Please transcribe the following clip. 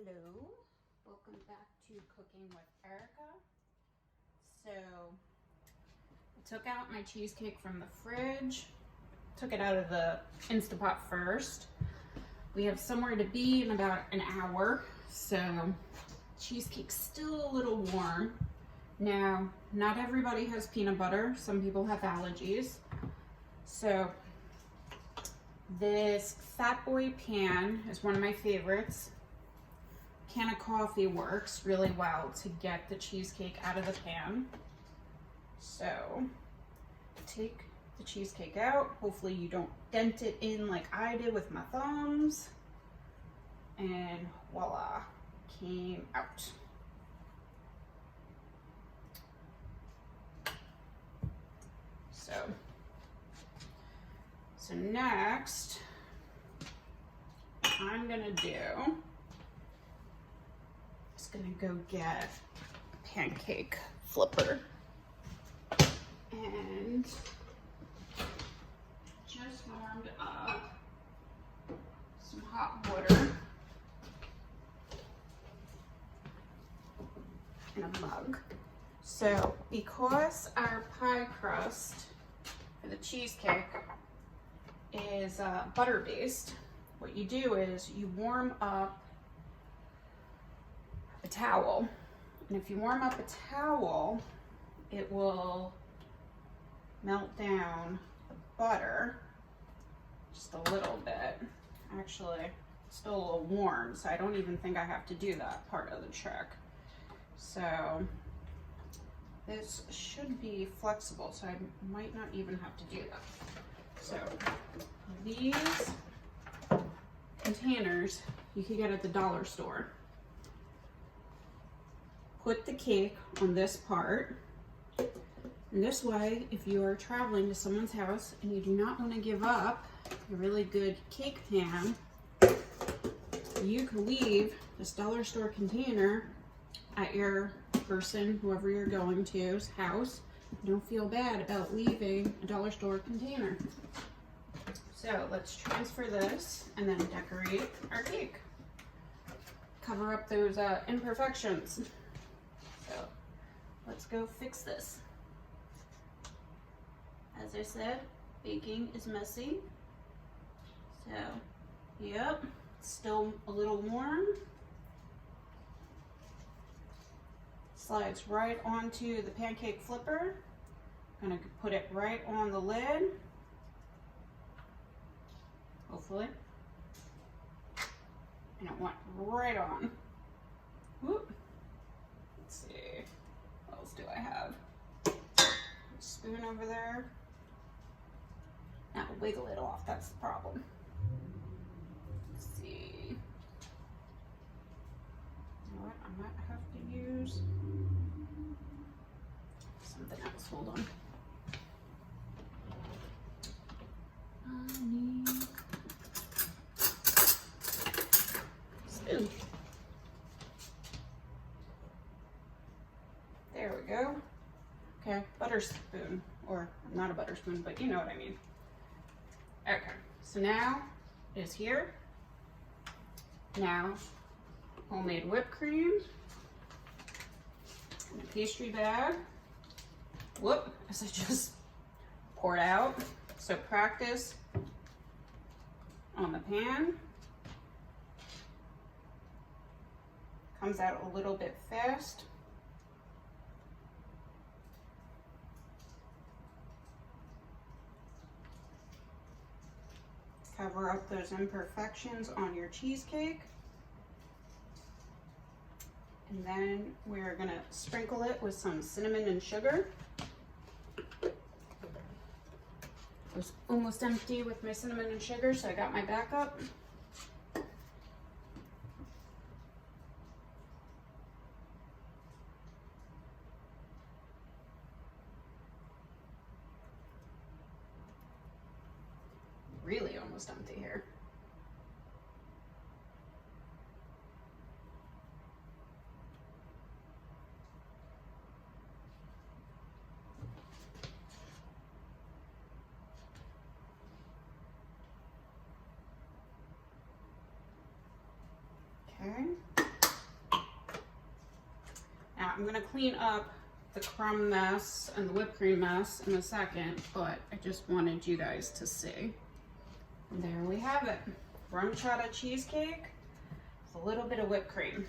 Hello, welcome back to Cooking with Erica. So I took out my cheesecake from the fridge, took it out of the Instapot first. We have somewhere to be in about an hour, so cheesecake's still a little warm. Now, not everybody has peanut butter, some people have allergies. So this Fat Boy pan is one of my favorites. Can of coffee works really well to get the cheesecake out of the pan. So take the cheesecake out. Hopefully you don't dent it in like I did with my thumbs. And voila, came out. So next, I'm gonna go get a pancake flipper and just warmed up some hot water in a mug. So because our pie crust for the cheesecake is butter based, what you do is you warm up a towel, and if you warm up a towel, it will melt down the butter just a little bit. Actually, it's still a little warm, so I don't even think I have to do that part of the trick. So this should be flexible, so I might not even have to do that. So these containers you can get at the dollar store. Put the cake on this part, and this way, if you are traveling to someone's house and you do not want to give up a really good cake pan, you can leave this dollar store container at your person, whoever you're going to's house. Don't feel bad about leaving a dollar store container. So let's transfer this and then decorate our cake. Cover up those imperfections. So let's go fix this. As I said, baking is messy. So, yep, it's still a little warm. Slides right onto the pancake flipper. I'm gonna put it right on the lid. Hopefully. And it went right on. Whoop. Let's see, what else do I have? A spoon over there. Now wiggle it off, that's the problem. Let's see. You know what, I might have to use something else, hold on. I need spoon. There we go. Okay, butter spoon, or not a butter spoon, but you know what I mean. Okay, so now it is here. Now, homemade whipped cream in a pastry bag. Whoop, as I just poured out. So practice on the pan. Comes out a little bit fast. Cover up those imperfections on your cheesecake. And then we're gonna sprinkle it with some cinnamon and sugar. It was almost empty with my cinnamon and sugar, so I got my backup. Really almost empty here. Okay. yeah, I'm gonna clean up the crumb mess and the whipped cream mess in a second, but I just wanted you guys to see. And there we have it. Rum chata cheesecake with a little bit of whipped cream.